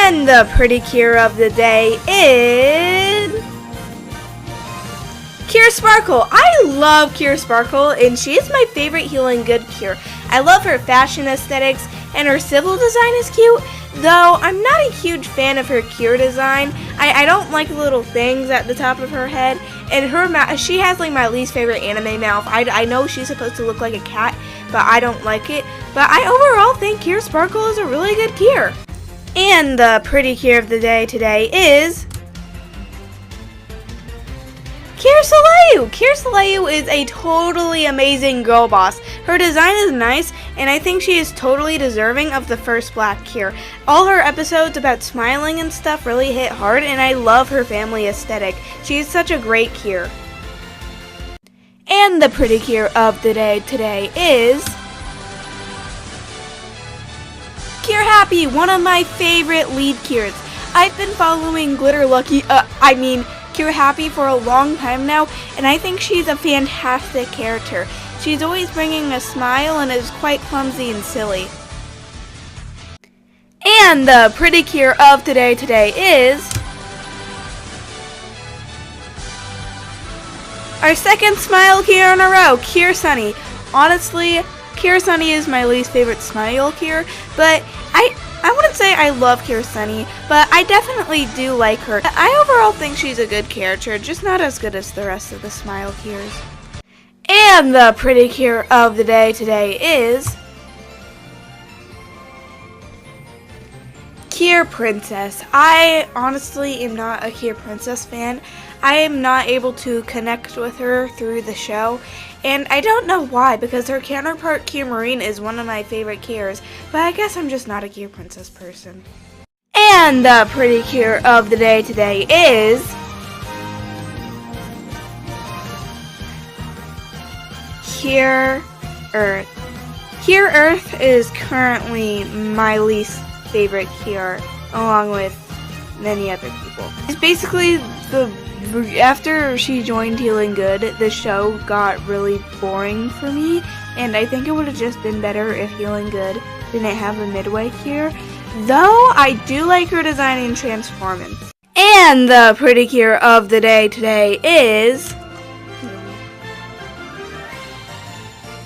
And the Precure of the day is Cure Sparkle. I love Cure Sparkle, and she is my favorite healing good cure. I love her fashion aesthetics, and her civil design is cute, though I'm not a huge fan of her cure design. I don't like the little things at the top of her head, and her mouth, she has like my least favorite anime mouth. I know she's supposed to look like a cat, but I don't like it. But I overall think Cure Sparkle is a really good cure. And the Precure of the day today is Cure Soleil! Cure Soleil is a totally amazing girl boss. Her design is nice, and I think she is totally deserving of the first black cure. All her episodes about smiling and stuff really hit hard, and I love her family aesthetic. She is such a great cure. And the Precure of the day today is Cure Happy, one of my favorite lead cures. I've been following Cure Happy for a long time now, and I think she's a fantastic character. She's always bringing a smile and is quite clumsy and silly. And the Precure of today is our second smile cure in a row, Cure Sunny. Honestly, Cure Sunny is my least favorite smile cure, but I wouldn't say I love Cure Sunny, but I definitely do like her. I overall think she's a good character, just not as good as the rest of the smile cures. And the Precure of the day today is Cure Princess. I honestly am not a Cure Princess fan. I am not able to connect with her through the show, and I don't know why, because her counterpart Cure Marine is one of my favorite cures, but I guess I'm just not a Cure Princess person. And the Precure of the day today is Cure Earth. Cure Earth is currently my least favorite cure, along with many other people. It's basically after she joined Healing Good, the show got really boring for me, and I think it would have just been better if Healing Good didn't have a midway cure, though I do like her design in Transformance. And the Precure of the day today is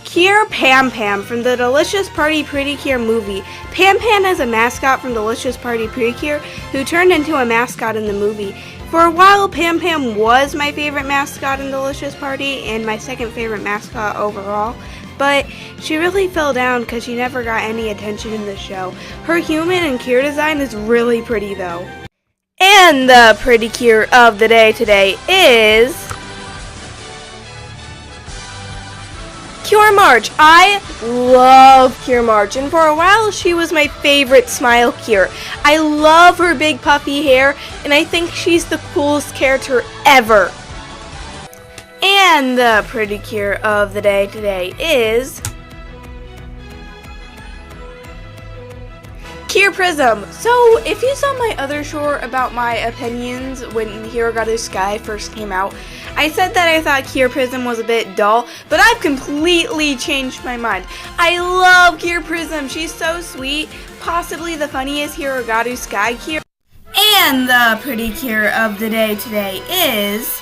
Cure Pam Pam from the Delicious Party Precure movie. Pam Pam is a mascot from Delicious Party Precure who turned into a mascot in the movie. For a while, Pam Pam was my favorite mascot in Delicious Party and my second favorite mascot overall, but she really fell down because she never got any attention in the show. Her human and cure design is really pretty though. And the Precure of the day today is Cure March. I love Cure March, and for a while she was my favorite smile cure. I love her big puffy hair, and I think she's the coolest character ever. And the Precure of the day today is Cure Prism. So, if you saw my other short about my opinions when Hirogatu Sky first came out, I said that I thought Cure Prism was a bit dull, but I've completely changed my mind. I love Cure Prism. She's so sweet, possibly the funniest Hirogatu Sky cure. And the Precure of the day today is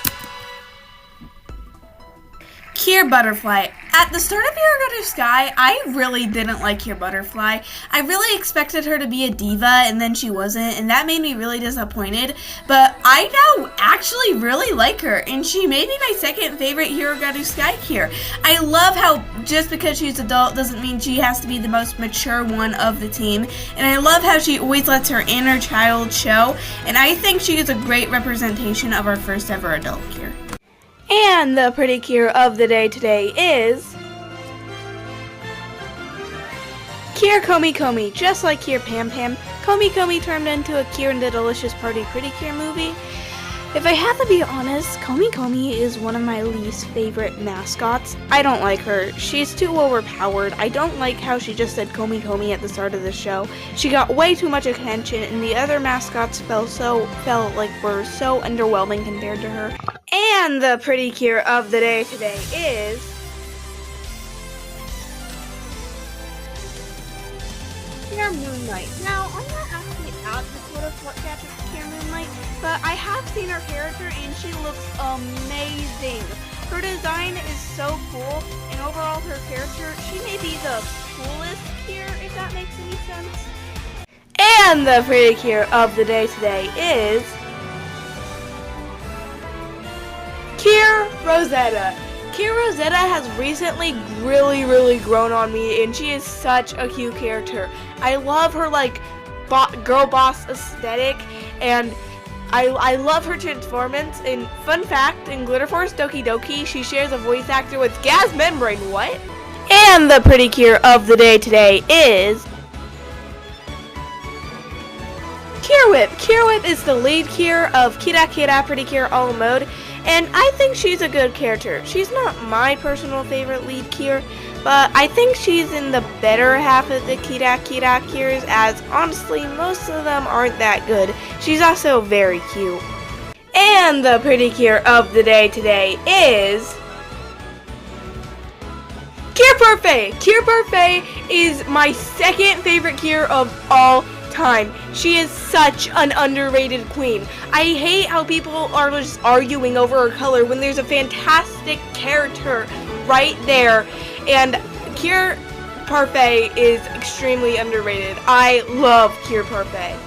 Cure Butterfly. At the start of Hirogatu Sky, I really didn't like Cure Butterfly. I really expected her to be a diva, and then she wasn't, and that made me really disappointed. But I now actually really like her, and she may be my second favorite Hirogatu Sky cure. I love how just because she's adult doesn't mean she has to be the most mature one of the team, and I love how she always lets her inner child show, and I think she is a great representation of our first ever adult cure. And the Precure of the day today is Cure Komi Komi. Just like Cure Pam Pam, Komi Komi turned into a cure in the Delicious Party Precure movie. If I have to be honest, Komi Komi is one of my least favorite mascots. I don't like her. She's too overpowered. I don't like how she just said Komi Komi at the start of the show. She got way too much attention, and the other mascots felt like were so underwhelming compared to her. And the Precure of the day today is Cure Moonlight. Now, I'm not actually at the of Precure Moonlight, but I have seen her character and she looks amazing. Her design is so cool, and overall her character, she may be the coolest here, if that makes any sense. And the Precure of the day today is Precure Rosetta. Precure Rosetta has recently really grown on me, and she is such a cute character. I love her girl boss aesthetic, and I love her transformance. And fun fact, in Glitter Force Doki Doki, she shares a voice actor with Gas Membrane. What? And the Precure of the day today is Cure Whip. Cure Whip is the lead cure of Kira Kira Precure All Mode, and I think she's a good character. She's not my personal favorite lead cure, but I think she's in the better half of the Kira Kira cures, as honestly most of them aren't that good. She's also very cute. And the Precure of the day today is Cure Parfait. Cure Parfait is my second favorite cure of all time. She is such an underrated queen. I hate how people are just arguing over her color when there's a fantastic character right there. And Cure Parfait is extremely underrated. I love Cure Parfait.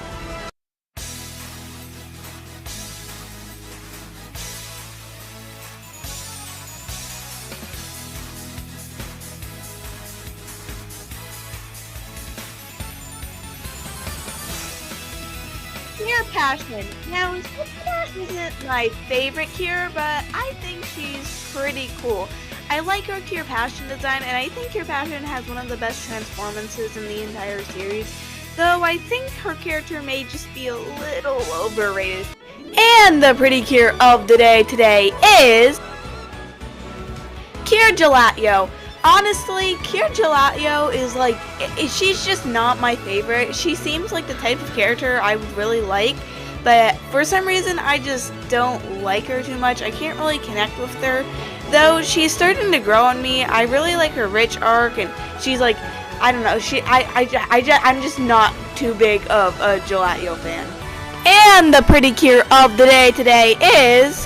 Cure Passion. Now, Passion isn't my favorite cure, but I think she's pretty cool. I like her Cure Passion design, and I think Cure Passion has one of the best transformances in the entire series, though I think her character may just be a little overrated. And the Precure of the day today is Cure Gelatio. Honestly, Cure Gelatio is she's just not my favorite. She seems like the type of character I would really like, but for some reason I just don't like her too much. I can't really connect with her, though she's starting to grow on me. I really like her rich arc, and she's like, I don't know, I'm just not too big of a Gelatio fan. And the Precure of the day today is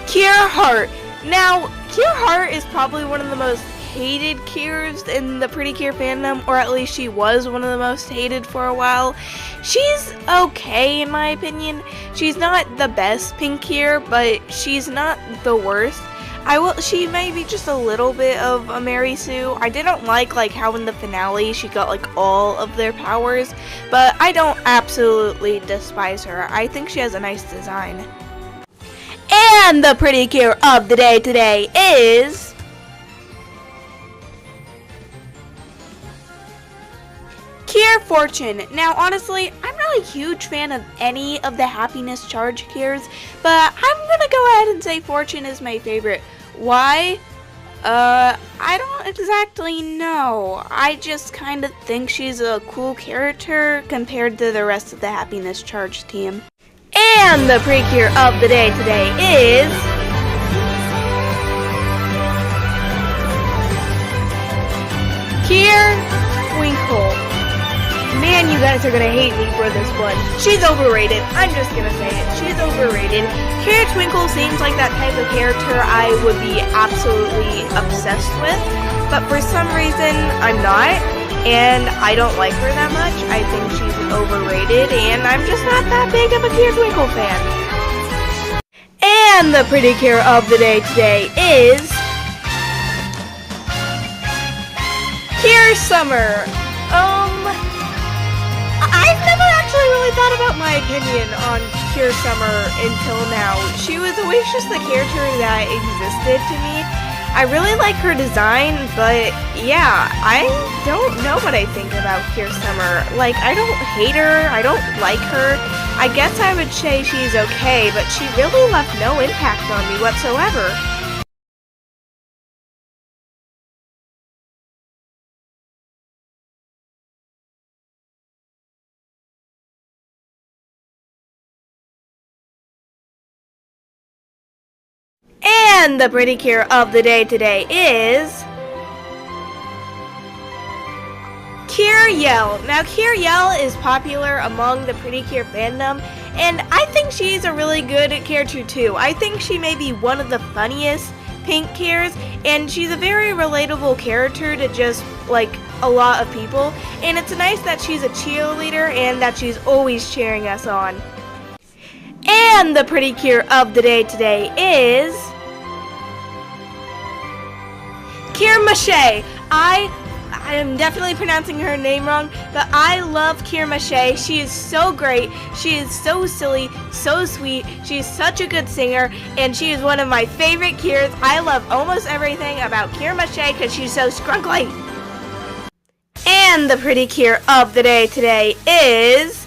Cure Heart. Now, Cure Heart is probably one of the most hated cures in the Precure fandom, or at least she was one of the most hated for a while. She's okay in my opinion. She's not the best pink cure, but she's not the worst. She may be just a little bit of a Mary Sue. I didn't like how in the finale she got all of their powers, but I don't absolutely despise her. I think she has a nice design. And the Precure of the day today is Cure Fortune. Now, honestly, I'm not a huge fan of any of the happiness charge cures, but I'm gonna go ahead and say Fortune is my favorite. Why? I don't exactly know. I just kind of think she's a cool character compared to the rest of the happiness charge team. And the Precure of the day today is Cure Twinkle. Man, you guys are gonna hate me for this one. She's overrated. I'm just gonna say it. She's overrated. Cure Twinkle seems like that type of character I would be absolutely obsessed with, but for some reason I'm not, and I don't like her that much. I think she's overrated, and I'm just not that big of a Cure Twinkle fan. And the Precure of the day today is Cure Summer. I've never actually really thought about my opinion on Cure Summer until now. She was always just the character that existed to me. I really like her design, but yeah, I don't know what I think about Cure Summer. I don't hate her, I don't like her. I guess I would say she's okay, but she really left no impact on me whatsoever. And the Precure of the day today is Kier. Now, Kier is popular among the Pretty Cure fandom, and I think she's a really good character too. I think she may be one of the funniest pink Kiers, and she's a very relatable character to just, like, a lot of people. And it's nice that she's a cheerleader and that she's always cheering us on. And the Pretty Cure of the day today is Kier Mache. I am definitely pronouncing her name wrong, but I love Kier Mache. She is so great. She is so silly, so sweet. She's such a good singer, and she is one of my favorite Kiers. I love almost everything about Kier Mache because she's so scrunkly. And the Pretty Cure of the day today is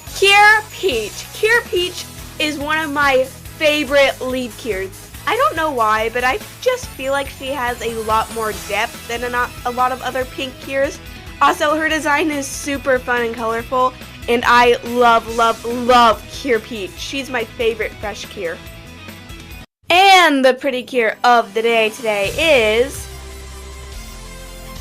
Kier Peach. Kier Peach is one of my favorite lead Kiers. I don't know why, but I just feel like she has a lot more depth than a lot of other pink Kiers. Also, her design is super fun and colorful, and I love Kier Peach. She's my favorite fresh Kier. And the Pretty Cure of the day today is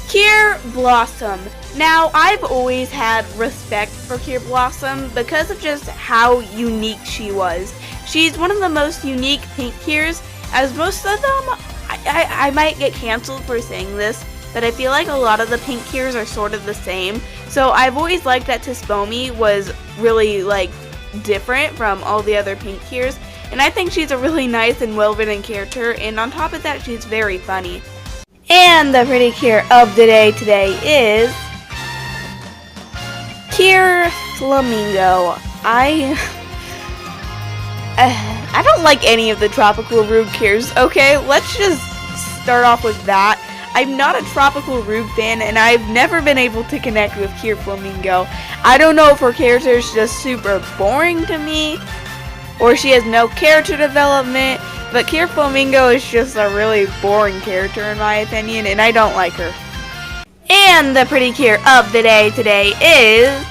Kier Blossom. Now, I've always had respect for Kier Blossom because of just how unique she was. She's one of the most unique pink Kiers, as most of them, I might get canceled for saying this, but I feel like a lot of the pink Kiers are sort of the same. So I've always liked that Tispomi was really, like, different from all the other pink Kiers, and I think she's a really nice and well-written character, and on top of that, she's very funny. And the Pretty Cure of the day today is Kier Flamingo. I don't like any of the Tropical Rube Kiers, okay? Let's just start off with that. I'm not a Tropical Rube fan, and I've never been able to connect with Kier Flamingo. I don't know if her character is just super boring to me, or she has no character development, but Kier Flamingo is just a really boring character in my opinion, and I don't like her. And the Pretty Cure of the day today is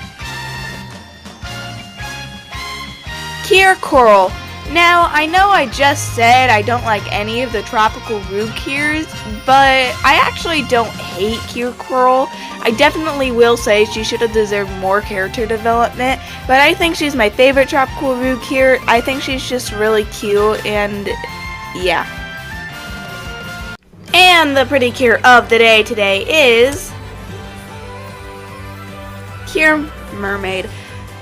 Kier Coral. Now, I know I just said I don't like any of the Tropical Rube Kiers, but I actually don't hate Kier Coral. I definitely will say she should have deserved more character development, but I think she's my favorite Tropical Rube Kier. I think she's just really cute, and yeah. And the Pretty Cure of the day today is Kier Mermaid.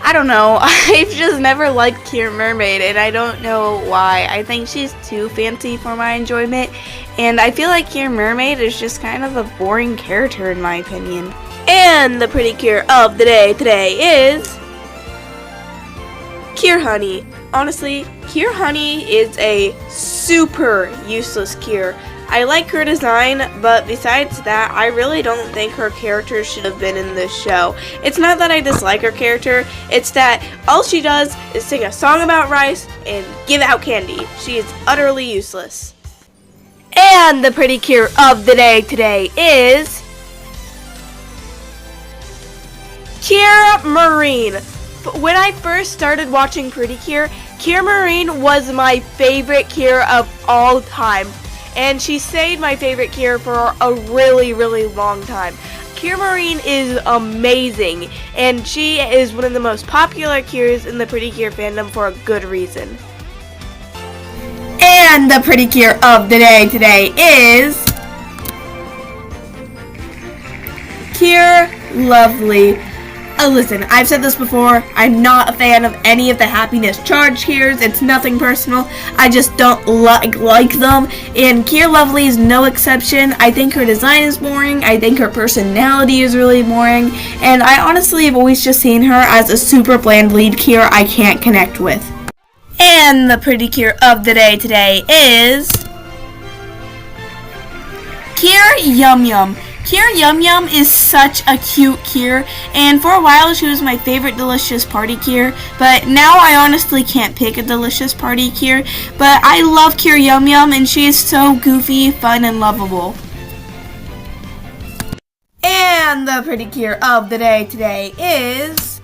I don't know, I've just never liked Kier Mermaid, and I don't know why. I think she's too fancy for my enjoyment, and I feel like Kier Mermaid is just kind of a boring character in my opinion. And the Pretty Cure of the day today is Kier Honey. Honestly, Kier Honey is a super useless Kier. I like her design, but besides that, I really don't think her character should have been in this show. It's not that I dislike her character, it's that all she does is sing a song about rice and give out candy. She is utterly useless. And the Pretty Cure of the day today is Kier Marine. When I first started watching Pretty Cure, Kier Marine was my favorite Kier of all time. And she stayed my favorite Kier for a really long time. Kier Marine is amazing, and she is one of the most popular Kiers in the Pretty Cure fandom for a good reason. And the Pretty Cure of the day today is Kier Lovely. Listen, I've said this before, I'm not a fan of any of the happiness charge Kiers. It's nothing personal. I just don't like them. And Kier Lovely is no exception. I think her design is boring. I think her personality is really boring. And I honestly have always just seen her as a super bland lead Kier I can't connect with. And the Pretty Cure of the day today is Kier Yum Yum. Kier Yum Yum is such a cute Kier, and for a while she was my favorite delicious party Kier, but now I honestly can't pick a delicious party Kier, but I love Kier Yum Yum, and she is so goofy, fun, and lovable. And the Pretty Cure of the day today is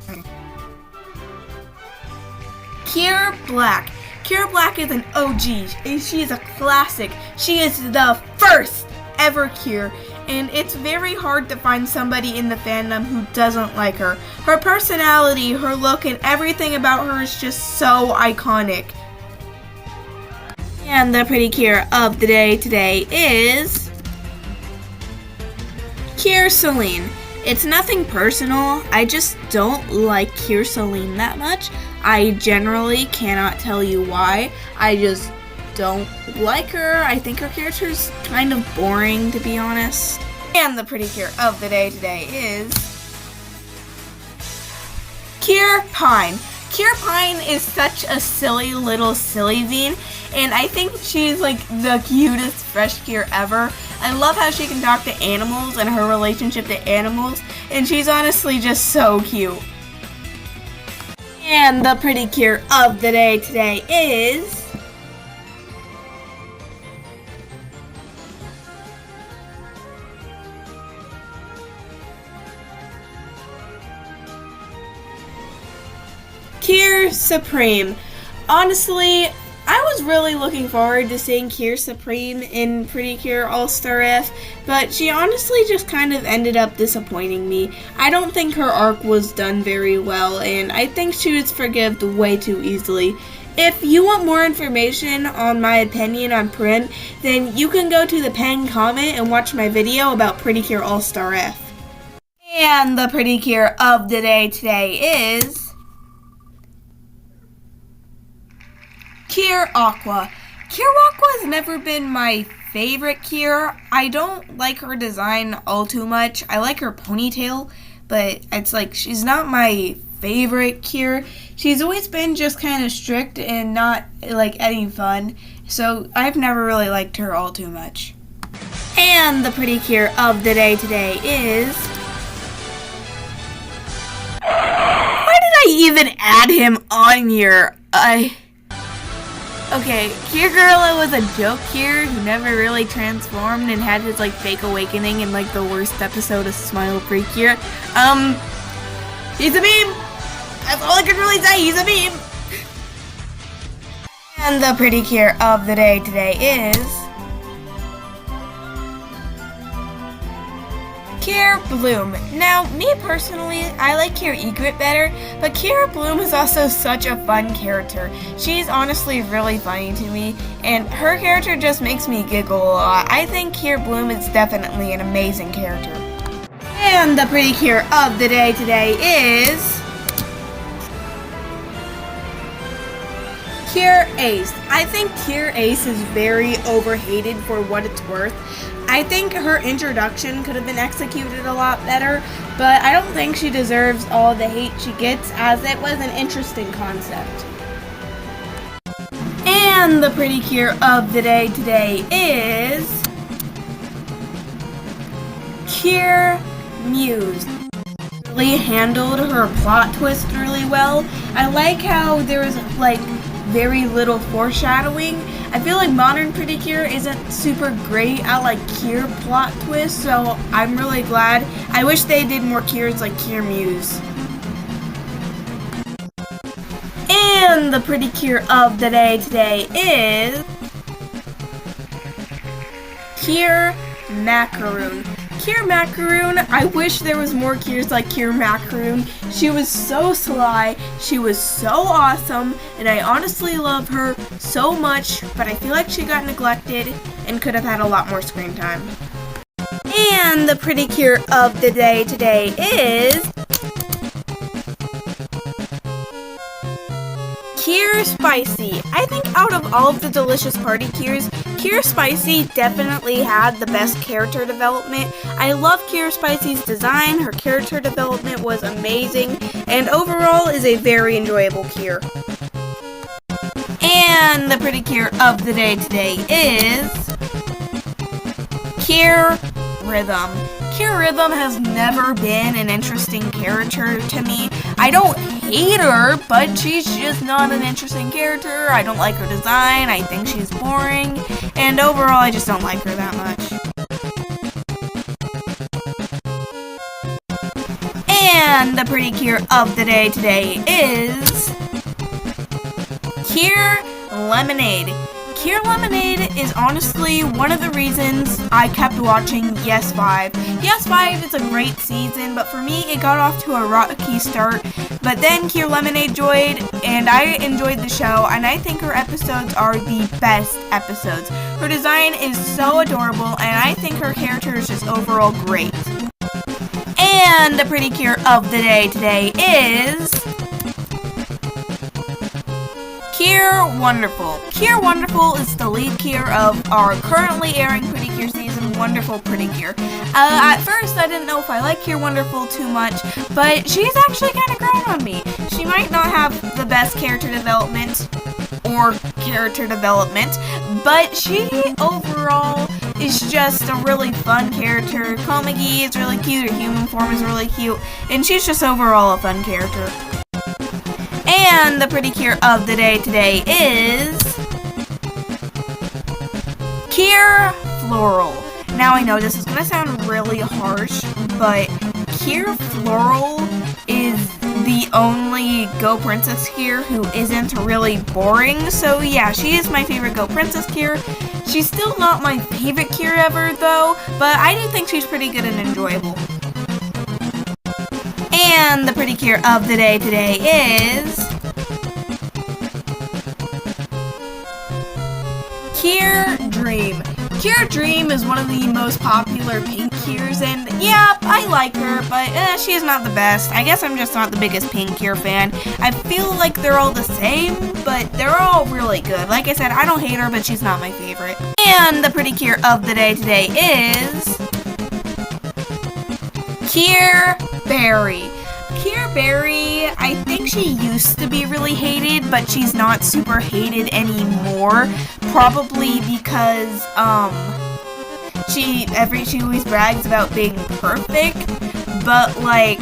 Kier Black. Kier Black is an OG, and she is a classic. She is the first ever Kier. and it's very hard to find somebody in the fandom who doesn't like her. Her personality, her look, and everything about her is just so iconic. And the pretty cure of the day today is Cure Celine. It's nothing personal, I just don't like Cure Celine that much. I generally cannot tell you why. I just don't like her. I think her character's kind of boring, to be honest. And the pretty cure of the day today is Cure Pine. Cure Pine is such a silly little silly bean, and I think she's like the cutest fresh cure ever. I love how she can talk to animals and her relationship to animals, and she's honestly just so cute. And the pretty cure of the day today is Cure Supreme. Honestly, I was really looking forward to seeing Cure Supreme in Pretty Cure All-Star F, but she honestly just kind of ended up disappointing me. I don't think her arc was done very well, and I think she was forgiven way too easily. If you want more information on my opinion on Prim, then you can go to the pinned comment and watch my video about Pretty Cure All-Star F. And the Pretty Cure of the day today is Cure Aqua. Cure Aqua has never been my favorite cure. I don't like her design all too much. I like her ponytail, but it's like she's not my favorite cure. She's always been just kind of strict and not like any fun, so I've never really liked her all too much. And the pretty cure of the day today is why did I even add him on here? Okay, Cure Gorilla was a joke cure who never really transformed and had his like fake awakening in like the worst episode of Smile Precure. He's a meme! That's all I can really say, he's a meme! And the pretty cure of the day today is Cure Bloom. Now, me personally, I like Cure Egret better, but Cure Bloom is also such a fun character. She's honestly really funny to me, and her character just makes me giggle a lot. I think Cure Bloom is definitely an amazing character. And the pretty cure of the day today is Cure Ace. I think Cure Ace is very overhated for what it's worth. I think her introduction could have been executed a lot better, but I don't think she deserves all the hate she gets, as it was an interesting concept. And the pretty cure of the day today is Cure Muse. Really handled her plot twist really well. I like how there was like very little foreshadowing. I feel like modern Pretty Cure isn't super great at like cure plot twists, so I'm really glad. I wish they did more cures like Cure Muse. And the pretty cure of the day today is Cure Macaroon. Cure Macaroon, I wish there was more cures like Cure Macaroon. She was so sly, she was so awesome, and I honestly love her so much, but I feel like she got neglected and could have had a lot more screen time. And the pretty cure of the day today is Cure Spicy. I think out of all of the delicious party cures, Cure Spicy definitely had the best character development. I love Cure Spicy's design, her character development was amazing, and overall is a very enjoyable cure. And the pretty cure of the day today is Cure Rhythm. Cure Rhythm has never been an interesting character to me. I don't hate her, but she's just not an interesting character. I don't like her design, I think she's boring, and overall I just don't like her that much. And the pretty cure of the day today is Cure Lemonade. Kier Lemonade is honestly one of the reasons I kept watching Yes 5. Yes 5 is a great season, but for me it got off to a rocky start. But then Kier Lemonade joined, and I enjoyed the show, and I think her episodes are the best episodes. Her design is so adorable, and I think her character is just overall great. And the pretty Kier of the day today is Kier Wonderful. Kier Wonderful is the lead Kier of our currently airing Pretty Kier season, Wonderful Pretty Kier. At first, I didn't know if I liked Kier Wonderful too much, but she's actually kind of grown on me. She might not have the best character development, but she overall is just a really fun character. Komagi is really cute, her human form is really cute, and she's just overall a fun character. And the pretty Kier of the day today is Kier Floral. Now I know this is going to sound really harsh, but Kier Floral is the only Go Princess Kier who isn't really boring. So yeah, she is my favorite Go Princess Kier. She's still not my favorite Kier ever though, but I do think she's pretty good and enjoyable. And the pretty Kier of the day today is Kier Dream. Kier Dream is one of the most popular pink Kiers, and yeah, I like her, but she is not the best. I guess I'm just not the biggest pink Kier fan. I feel like they're all the same, but they're all really good. Like I said, I don't hate her, but she's not my favorite. And the pretty Kier of the day today is Kier Berry. Kier Berry, I think she used to be really hated, but she's not super hated anymore. Probably because, she always brags about being perfect, but like,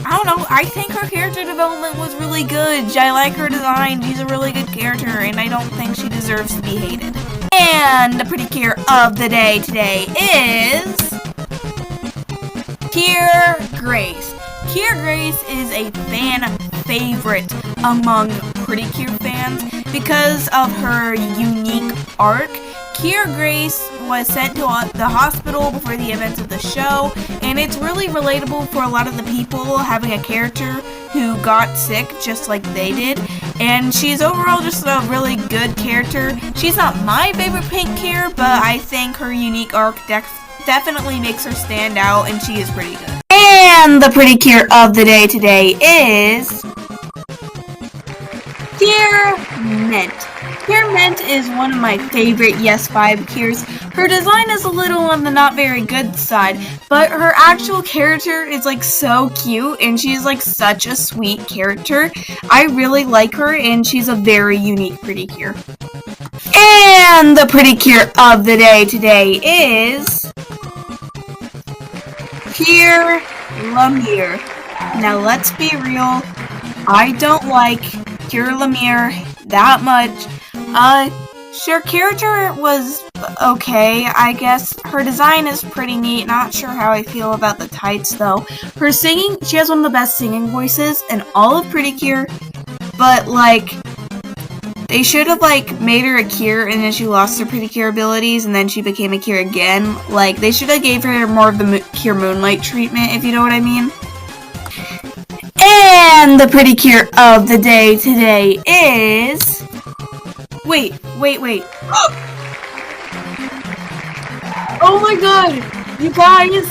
I don't know, I think her character development was really good. I like her design, she's a really good character, and I don't think she deserves to be hated. And the pretty Kier of the day today is Kier Grace. Kier Grace is a fan favorite among Pretty Kier fans because of her unique arc. Kier Grace was sent to the hospital before the events of the show, and it's really relatable for a lot of the people having a character who got sick just like they did, and she's overall just a really good character. She's not my favorite pink Kier, but I think her unique arc definitely makes her stand out, and she is pretty good. And the pretty Kier of the day today is Kier Mint. Kier Mint is one of my favorite Yes 5 Kiers. Her design is a little on the not very good side, but her actual character is like so cute, and she's like such a sweet character. I really like her, and she's a very unique Pretty Kier. And the pretty Kier of the day today is Kier Lemire. Now let's be real, I don't like Kier Lemire that much. Her character was okay, I guess. Her design is pretty neat. Not sure how I feel about the tights though. Her singing, she has one of the best singing voices in all of Pretty Kier, but like, they should have like made her a Kier and then she lost her Pretty Kier abilities and then she became a Kier again. Like, they should have gave her more of the Kier Moonlight treatment, if you know what I mean. And the pretty Kier of the day today is... Wait. Oh my god! You guys!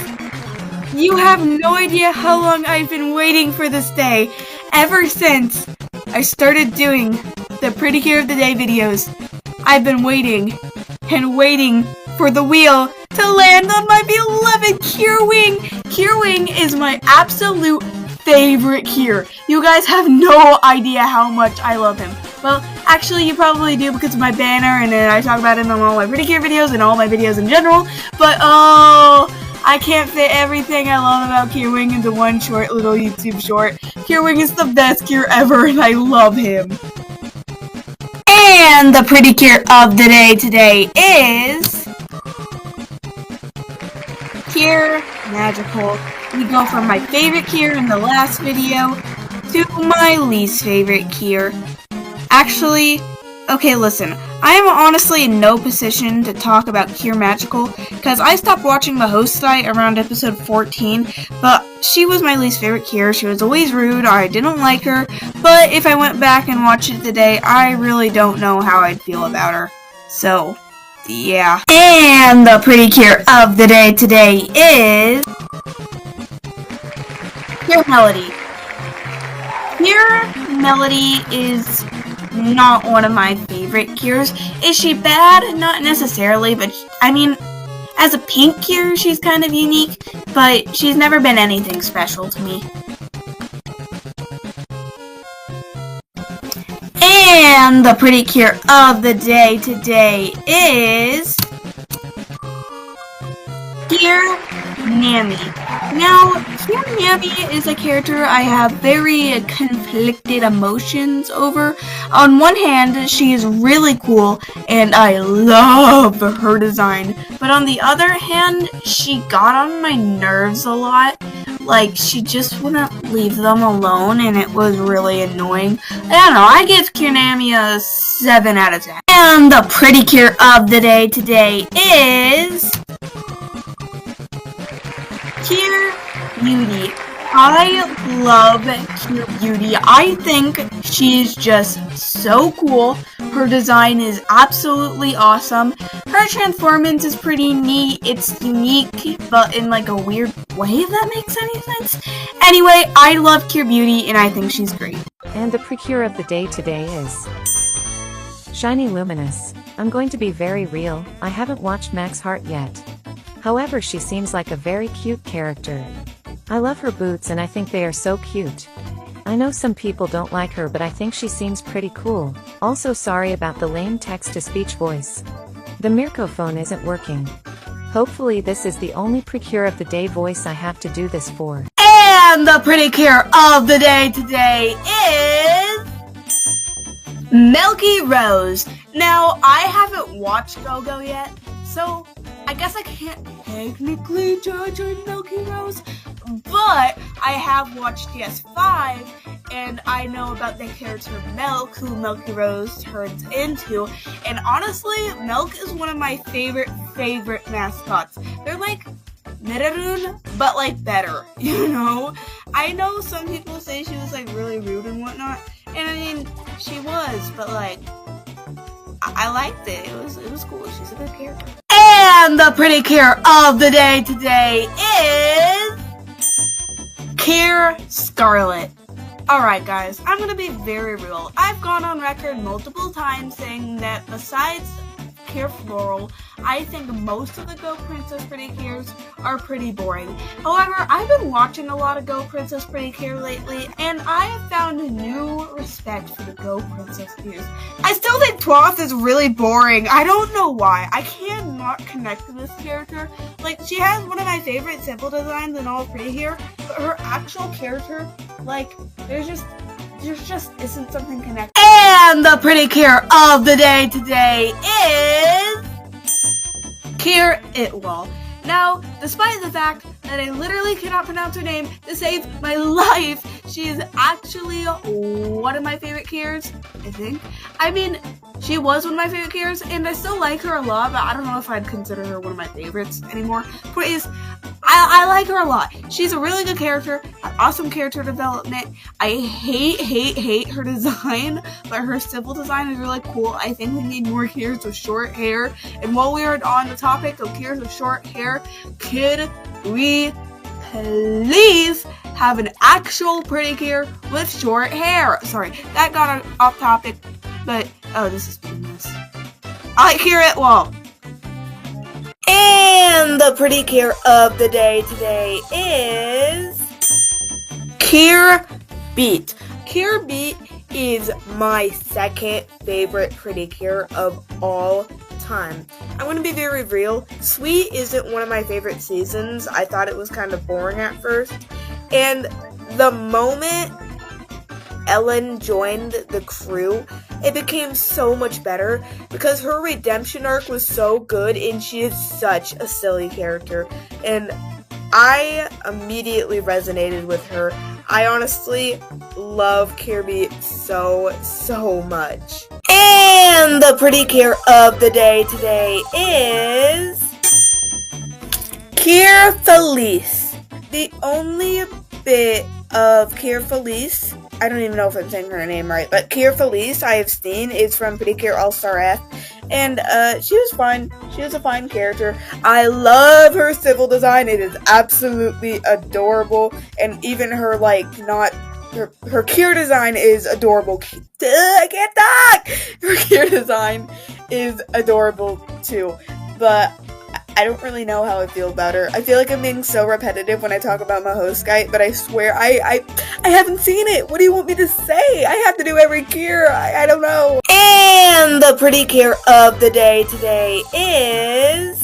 You have no idea how long I've been waiting for this day. Ever since I started doing the Pretty Kier of the Day videos, I've been waiting and waiting for the wheel to land on my beloved Kier Wing. Kier Wing is my absolute favorite Kier. You guys have no idea how much I love him. Well, actually you probably do because of my banner, and then I talk about him in all my Pretty Kier videos and all my videos in general, but oh, I can't fit everything I love about Kier Wing into one short little YouTube short. Kier Wing is the best Kier ever, and I love him. And the pretty Kier of the day today is... Kier Magical. We go from my favorite Kier in the last video to my least favorite Kier. Actually, okay, listen. I am honestly in no position to talk about Cure Magical, because I stopped watching the host site around episode 14, but she was my least favorite Cure. She was always rude, I didn't like her, but if I went back and watched it today, I really don't know how I'd feel about her. So, yeah. And the pretty Cure of the day today is Cure Melody. Cure Melody is not one of my favorite Cures. Is she bad? Not necessarily, but I mean, as a pink Cure, she's kind of unique, but she's never been anything special to me. And the pretty Cure of the day today is Cure Nami. Now, Cure Nami is a character I have very conflicted emotions over. On one hand, she is really cool, and I love her design. But on the other hand, she got on my nerves a lot. Like, she just wouldn't leave them alone, and it was really annoying. I don't know, I give Cure Nami a 7 out of 10. And the pretty Cure of the day today is Cure Beauty. I love Cure Beauty. I think she's just so cool. Her design is absolutely awesome. Her transformance is pretty neat. It's unique, but in like a weird way, if that makes any sense. Anyway, I love Cure Beauty, and I think she's great. And the Precure of the day today is Shiny Luminous. I'm going to be very real, I haven't watched Max Heart yet. However, she seems like a very cute character. I love her boots and I think they are so cute. I know some people don't like her, but I think she seems pretty cool. Also, sorry about the lame text-to-speech voice. The Mircophone isn't working. Hopefully this is the only Precure of the day voice I have to do this for. And the pretty Cure of the day today is Milky Rose. Now, I haven't watched Go-Go yet, so I guess I can't technically judge on Milky Rose, but I have watched PS5, and I know about the character Milk, who Milky Rose turns into, and honestly, Milk is one of my favorite mascots. They're like Miraroon, but like better, you know? I know some people say she was like really rude and whatnot, and I mean, she was, but like, I liked it. It was cool. She's a good character. And the pretty Cure of the day today is Cure Scarlet. Alright guys, I'm gonna be very real. I've gone on record multiple times saying that besides Cure Floral, I think most of the Go Princess Pretty Cures are pretty boring. However, I've been watching a lot of Go Princess Pretty Cure lately, and I have found a new respect for the Go Princess Cures. I still think Twoth is really boring. I don't know why. I cannot connect to this character. Like, she has one of my favorite simple designs in all of Pretty Cure, but her actual character, like, there just isn't something connected. And the pretty Cure of the day today is Cure Itwall. Now, despite the fact that I literally cannot pronounce her name to save my life, she is actually one of my favorite Cures, I think. I mean, she was one of my favorite Cures, and I still like her a lot, but I don't know if I'd consider her one of my favorites anymore. But I like her a lot. She's a really good character, awesome character development. I hate her design, but her simple design is really cool. I think we need more Cures with short hair. And while we are on the topic of Cures with short hair, could we please have an actual Pretty Cure with short hair? Sorry, that got off topic, but oh, this is goodness. I like Cure Itwall. And the pretty Cure of the day today is Cure Beat. Cure Beat is my second favorite Pretty Cure of all time. I'm going to be very real. Sweet isn't one of my favorite seasons. I thought it was kind of boring at first. And the moment Ellen joined the crew, it became so much better because her redemption arc was so good and she is such a silly character. And I immediately resonated with her. I honestly love Cure Beat so much. And the pretty cure of the day today is Cure Felice. The only bit of Cure Felice, I don't even know if I'm saying her name right, but Cure Felice I have seen is from Precure All-Star F, and she was fun. She was a fine character. I love her civil design. It is absolutely adorable, and even her, her Cure design is adorable. I can't talk! Her Cure design is adorable too, but I don't really know how I feel about her. I feel like I'm being so repetitive when I talk about my host Skype, but I swear I haven't seen it. What do you want me to say? I have to do every cure. I don't know. And the pretty cure of the day today is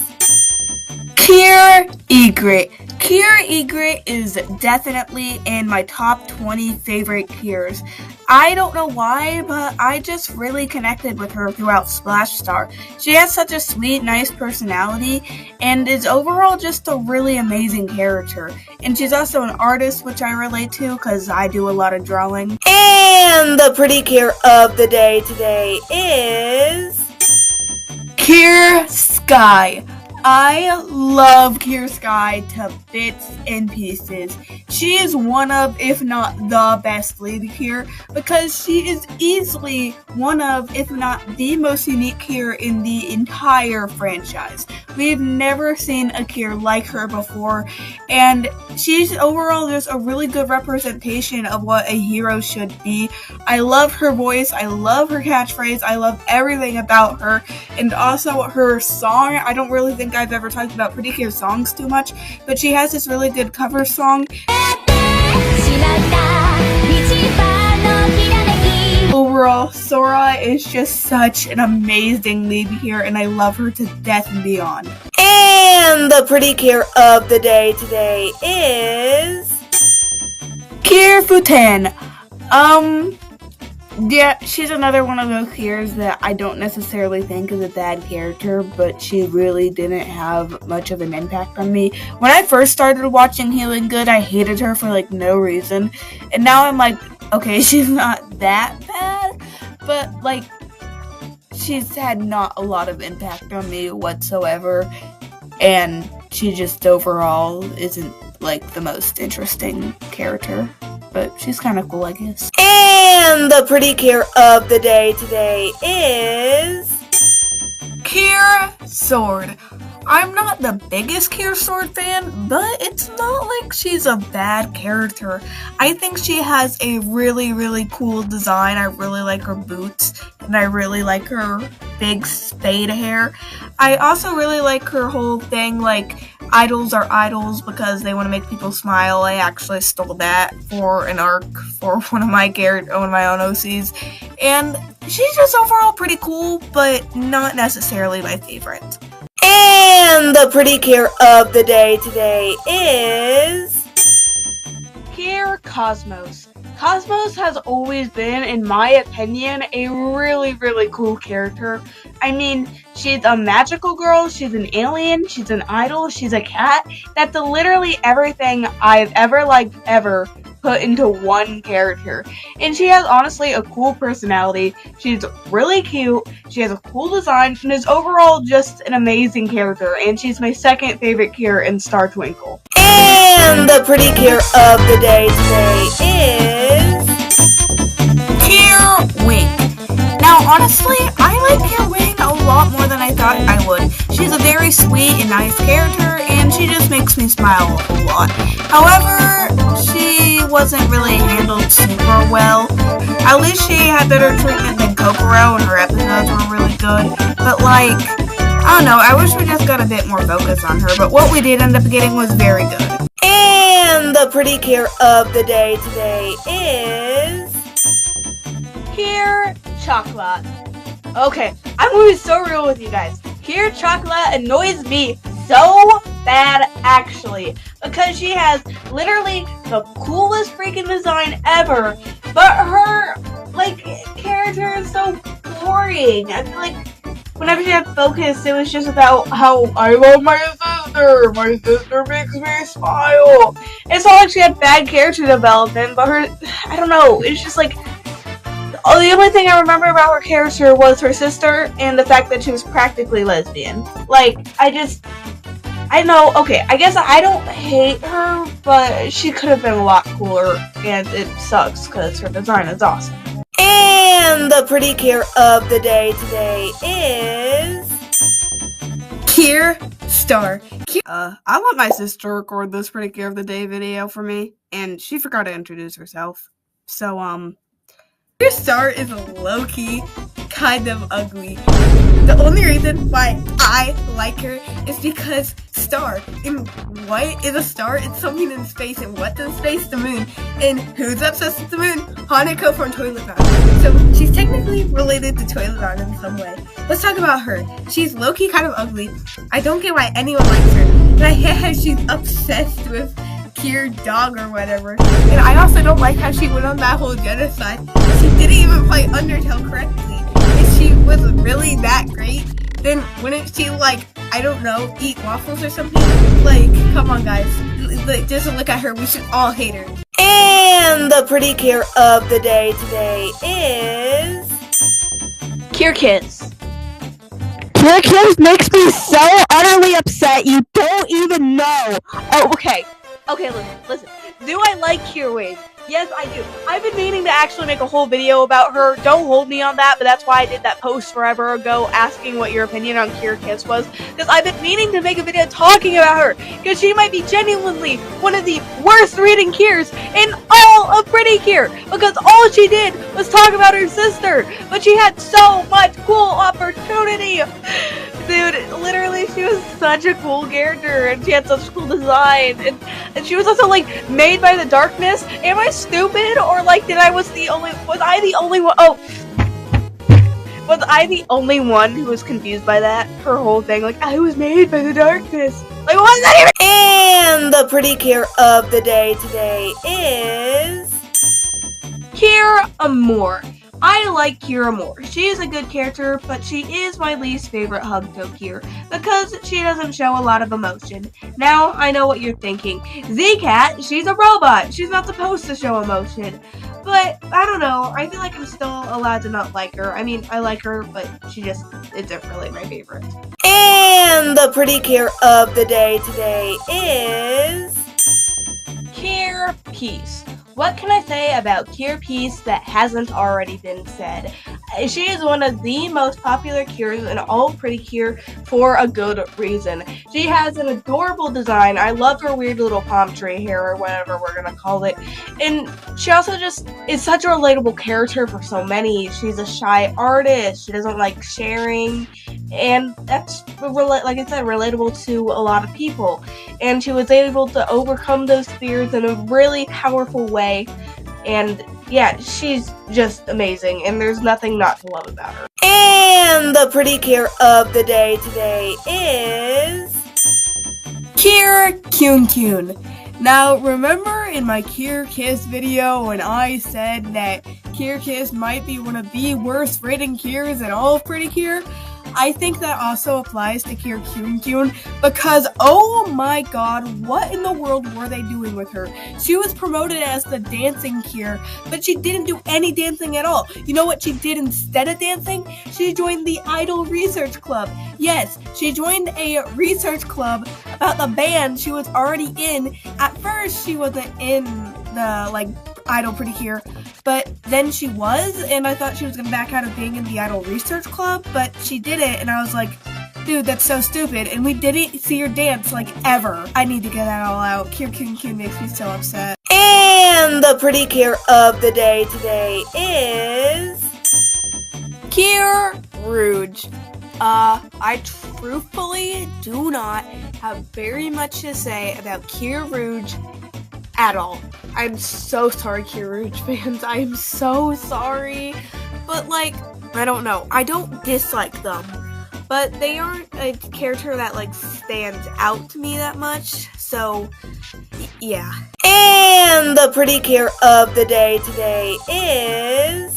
Cure Egret. Cure Egret is definitely in my top 20 favorite cures. I don't know why, but I just really connected with her throughout Splash Star. She has such a sweet, nice personality, and is overall just a really amazing character. And she's also an artist, which I relate to, because I do a lot of drawing. And the pretty cure of the day today is Cure Sky. I love Cure Sky to bits and pieces. She is one of, if not the best lady Cure, because she is easily one of, if not the most unique Cure in the entire franchise. We've never seen a Cure like her before, and she's overall just a really good representation of what a hero should be. I love her voice, I love her catchphrase, I love everything about her, and also her song. I don't really think I've ever talked about Pretty Cure songs too much, but she has this really good cover song. Overall, Sora is just such an amazing lead here, and I love her to death and beyond. And the pretty cure of the day today is Cure Futan. Yeah, she's another one of those cures that I don't necessarily think is a bad character, but she really didn't have much of an impact on me. When I first started watching Healing Good, I hated her for no reason, and now I'm like, okay, she's not that bad, but she's had not a lot of impact on me whatsoever, and she just overall isn't the most interesting character. But she's kind of cool, I guess. And the pretty cure of the day today is Cure Sword. I'm not the biggest Cure Sword fan, but it's not like she's a bad character. I think she has a really, really cool design. I really like her boots, and I really like her big spade hair. I also really like her whole thing, idols are idols because they want to make people smile. I actually stole that for an arc for one of my own OCs, and she's just overall pretty cool, but not necessarily my favorite. And the pretty cure of the day today is Cure Cosmos. Cosmos has always been, in my opinion, a really, really cool character. I mean, she's a magical girl, she's an alien, she's an idol, she's a cat. That's literally everything I've ever put into one character. And she has, honestly, a cool personality. She's really cute, she has a cool design, and is overall just an amazing character. And she's my second favorite Cure in Star Twinkle. And the pretty cure of the day today is Cure Wing. Now, honestly, I like Cure Wing a lot more than I thought I would. She's a very sweet and nice character, and she just makes me smile a lot. However, she wasn't really handled super well. At least she had better treatment than Kokoro, and her episodes were really good. But I don't know, I wish we just got a bit more focus on her, but what we did end up getting was very good. And the pretty cure of the day today is Cure Chocolate. Okay, I'm gonna be so real with you guys. Cure Chocolate annoys me so bad, actually, because she has literally the coolest freaking design ever, but her character is so boring. I feel like whenever she had focus, it was just about how I love my sister. My sister makes me smile. It's not like she had bad character development, but I don't know. It's just The only thing I remember about her character was her sister and the fact that she was practically lesbian. Like, I know, okay, I guess I don't hate her, but she could have been a lot cooler, and it sucks because her design is awesome. And the pretty Kier of the day today is Kier Star. I let my sister record this pretty Kier of the day video for me, and she forgot to introduce herself. So, Kier Star is low-key kind of ugly. The only reason why I like her is because star. And what is a star? It's something in space. And what's in space? The moon. And who's obsessed with the moon? Hanako from Toilet Bound. So she's technically related to Toilet Bound in some way. Let's talk about her. She's low-key kind of ugly. I don't get why anyone likes her. And I hate how she's obsessed with Kier dog or whatever. And I also don't like how she went on that whole genocide. She didn't even play Undertale correctly. If she was really that great, then wouldn't she, like, I don't know, eat waffles or something? Like, come on, guys. Like, just look at her. We should all hate her. And the pretty Kier of the day today is Kier Kiss. Kier Kiss makes me so utterly upset, you don't even know. Oh, okay. Okay, listen. Do I like Kier Wade? Yes, I do. I've been meaning to actually make a whole video about her. Don't hold me on that, but that's why I did that post forever ago asking what your opinion on Kier Kiss was. Because I've been meaning to make a video talking about her. Because she might be genuinely one of the worst reading Kiers in all of Pretty Kier. Because all she did was talk about her sister. But she had so much cool opportunity. Dude, literally, she was such a cool character, and she had such cool design, and she was also, like, made by the darkness. Am I stupid, or, like, was I the only one? Oh, was I the only one who was confused by that? Her whole thing, like, I was made by the darkness. Like, what was that even? And the pretty Kier of the day today is Kier Amore. I like Kier Amore. She is a good character, but she is my least favorite Hugto Kier because she doesn't show a lot of emotion. Now, I know what you're thinking. Z-Cat, she's a robot. She's not supposed to show emotion. But, I don't know. I feel like I'm still allowed to not like her. I mean, I like her, but she just isn't really my favorite. And the pretty Kier of the day today is Kier Peace. What can I say about Kier Peace that hasn't already been said? She is one of the most popular Kiers in all Pretty Kier for a good reason. She has an adorable design. I love her weird little palm tree hair or whatever we're gonna call it. And she also just is such a relatable character for so many. She's a shy artist. She doesn't like sharing. And that's, like I said, relatable to a lot of people. And she was able to overcome those fears in a really powerful way. And yeah, she's just amazing, and there's nothing not to love about her. And the pretty Kier of the day today is Kier Kyun. Now, remember in my Kier Kiss video when I said that Kier Kiss might be one of the worst rating Kiers in all of Pretty Kier? I think that also applies to Kier Kyun because, oh my god, what in the world were they doing with her? She was promoted as the dancing Kier, but she didn't do any dancing at all. You know what she did instead of dancing? She joined the Idol Research Club. Yes, she joined a research club about the band she was already in. At first, she wasn't in the, Idol Pretty Kier, but then she was, and I thought she was gonna back out of being in the Idol Research Club, but she didn't, and I was like, dude, that's so stupid, and we didn't see her dance, ever. I need to get that all out. Kier Kyun makes me so upset. And the pretty Kier of the day today is Kier Rouge. I truthfully do not have very much to say about Kier Rouge at all. I'm so sorry, Kier Rouge fans. I'm so sorry. But, I don't know. I don't dislike them. But they aren't a character that, stands out to me that much. So, yeah. And the pretty Kier of the day today is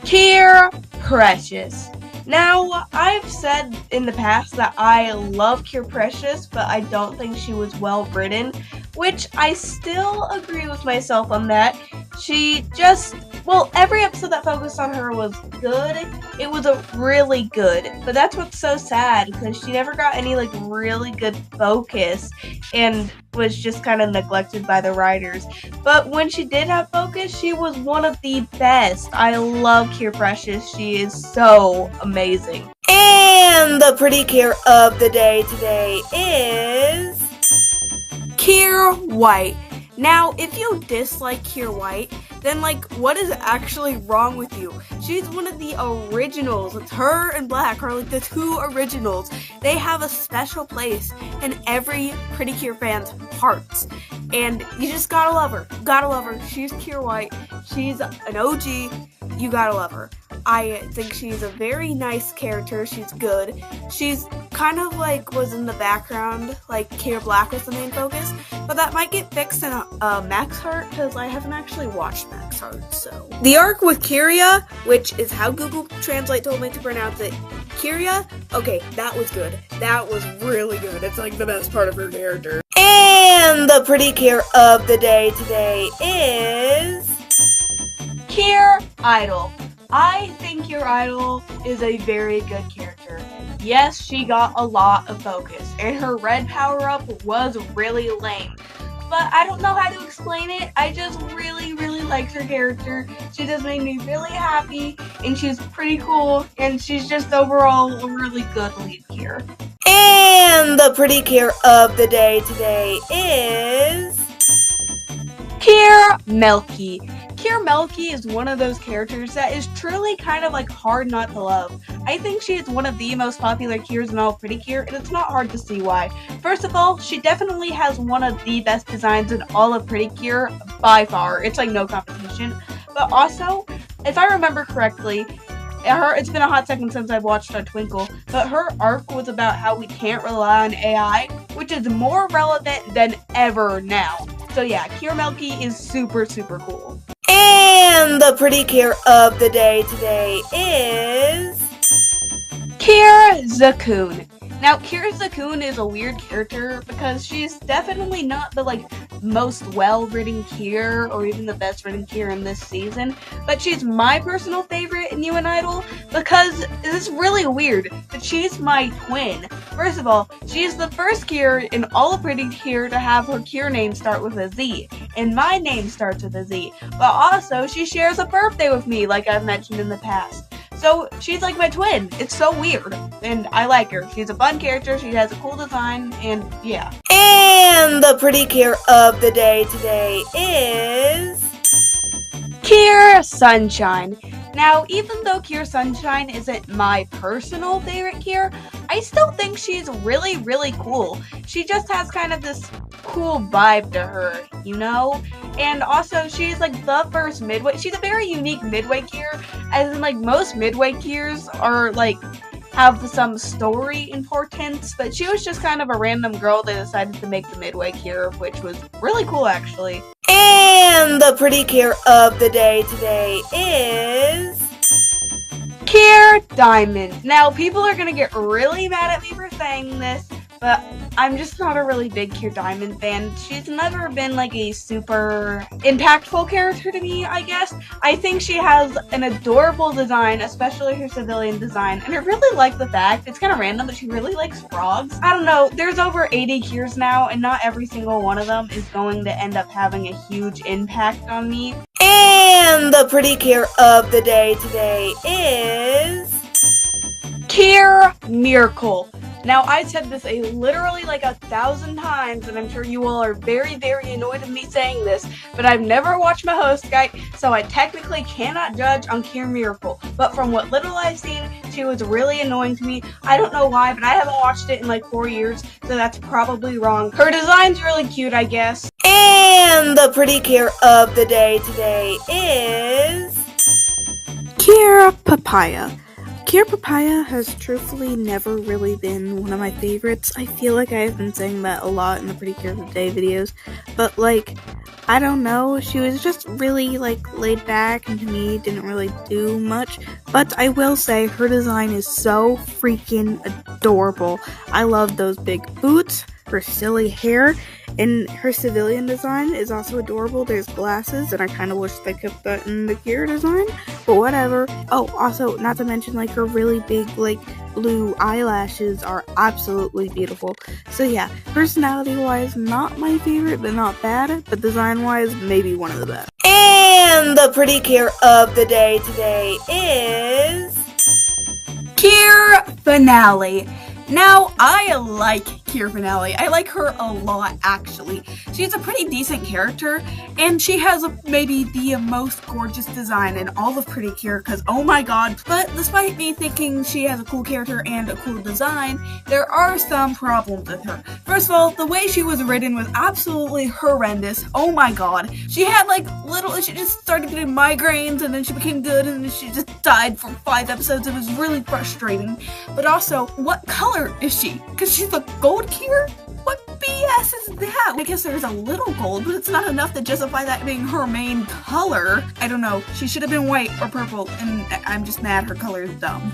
Kier Precious. Now, I've said in the past that I love Kier Precious, but I don't think she was well written, which I still agree with myself on that. She just well, every episode that focused on her was good. It was a really good, but that's what's so sad because she never got any like really good focus and was just kind of neglected by the writers. But when she did have focus, she was one of the best. I love Kier Precious. She is so amazing. And the pretty Kier of the day today is Kier White. Now, if you dislike Kier White, then what is actually wrong with you? She's one of the originals. It's her and Black are the two originals. They have a special place in every Pretty Kier fan's hearts. And you just gotta love her. Gotta love her. She's Kier White. She's an OG. You gotta love her. I think she's a very nice character. She's good. She's kind of was in the background, Kier Black was the main focus, but that might get fixed in Max Heart because I haven't actually watched Max Heart. So the arc with Kyria, which is how Google Translate told me to pronounce it, Kyria. Okay, that was good. That was really good. It's the best part of her character. And the pretty Kier of the day today is Kier Idol. I think Kier Idol is a very good character. Yes, she got a lot of focus, and her red power-up was really lame. But I don't know how to explain it. I just really, really like her character. She just made me really happy, and she's pretty cool, and she's just overall a really good lead Kier. And the pretty Kier of the day today is Kier Melky. Kier Melky is one of those characters that is truly kind of hard not to love. I think she is one of the most popular Kiers in all of Pretty Kier, and it's not hard to see why. First of all, she definitely has one of the best designs in all of Pretty Kier by far. It's no competition. But also, if I remember correctly, it's been a hot second since I've watched Twinkle, but her arc was about how we can't rely on AI, which is more relevant than ever now. So yeah, Kier Melky is super, super cool. And the pretty Kier of the day today is Kier Zakoon. Now, Kier Zakoon is a weird character because she's definitely not the most well-written Kier or even the best written Kier in this season, but she's my personal favorite in UN Idol because it's really weird that she's my twin. First of all, she's the first Kier in all of Pretty Kier to have her Kier name start with a Z, and my name starts with a Z, but also she shares a birthday with me like I've mentioned in the past. So she's my twin. It's so weird. And I like her. She's a fun character. She has a cool design. And yeah. And the pretty Kier of the day today is Kier Sunshine. Now, even though Kier Sunshine isn't my personal favorite Kier, I still think she's really, really cool. She just has kind of this cool vibe to her, you know? And also, she's the first midway. She's a very unique midway Kier, as in most midway Kiers are have some story importance, but she was just kind of a random girl that decided to make the midway Kier, which was really cool actually. And the pretty Kier of the day today is Kier Diamond. Now, people are gonna get really mad at me for saying this, but I'm just not a really big Kier Diamond fan. She's never been a super impactful character to me, I guess. I think she has an adorable design, especially her civilian design, and I really like the fact, it's kind of random, but she really likes frogs. I don't know, there's over 80 Kiers now, and not every single one of them is going to end up having a huge impact on me. And the pretty Kier of the day today is Kier Miracle. Now, I said this literally 1,000 times, and I'm sure you all are very, very annoyed of me saying this, but I've never watched my host guide, so I technically cannot judge on Kier Miracle. But from what little I've seen, she was really annoying to me. I don't know why, but I haven't watched it in 4 years, so that's probably wrong. Her design's really cute, I guess. And the pretty Kier of the day today is Kier Papaya. Kier Papaya has truthfully never really been one of my favorites. I feel like I've been saying that a lot in the Pretty Kier of the Day videos, but I don't know, she was just really laid back and to me didn't really do much, but I will say her design is so freaking adorable. I love those big boots, her silly hair, And her civilian design is also adorable. There's glasses, and I kind of wish they kept that in the Kira design, but whatever. Oh, also, not to mention, like, her really big, like, blue eyelashes are absolutely beautiful. So yeah, personality-wise, not my favorite, but not bad. But design-wise, maybe one of the best. And the pretty Kier of the day today is Kier Finale. Now, I like Kier Finale. I like her a lot, actually. She's a pretty decent character, and she has maybe the most gorgeous design in all of Pretty Kier, because oh my god. But despite me thinking she has a cool character and a cool design, there are some problems with her. First of all, the way she was written was absolutely horrendous. Oh my god. She had she just started getting migraines, and then she became good, and then she just died for 5 episodes. It was really frustrating. But also, what color is she? Because she's a gold Kier? What BS is that? I guess there's a little gold, but it's not enough to justify that being her main color. I don't know. She should have been white or purple, and I'm just mad her color is dumb.